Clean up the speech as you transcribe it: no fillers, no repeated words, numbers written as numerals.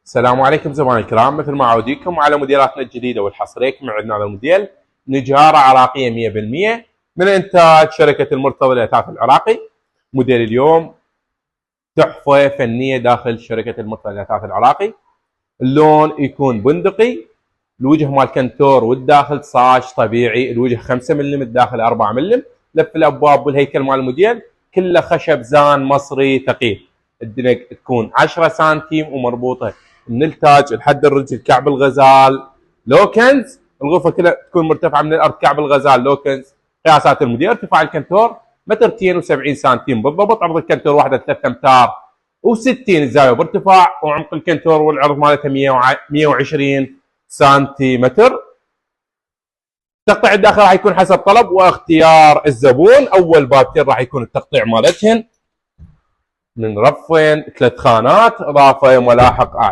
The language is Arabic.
السلام عليكم زملاء الكرام، مثل ما عوديكم على موديلاتنا الجديده والحصريه. كما عندنا هذا الموديل نجاره عراقيه 100% من انتاج شركه المرتضى للاثاث العراقي. موديل اليوم تحفه فنيه داخل شركه المرتضى للاثاث العراقي. اللون يكون بندقي، الوجه مال كنتور والداخل صاج طبيعي، الوجه 5 ملم الداخل 4 ملم. لف الابواب والهيكل مال الموديل كله خشب زان مصري ثقيل. الدنق تكون 10 سنتيم ومربوطه من التاج لحد الرجل كعب الغزال لوكنز. الغرفه كلها تكون مرتفعه من الارض كعب الغزال لوكنز. قياسات الموديل: ارتفاع الكنتور 2.70 متر بالضبط، عرض الكنتور واحده 3 امتار و60 الزاويه بارتفاع، وعمق الكنتور والعرض مالته 120 سنتيمتر. التقطيع الداخل راح يكون حسب طلب واختيار الزبون. اول بابتين راح يكون التقطيع مالتهن من رفين 3 خانات، اضافه ملاحق اعلى.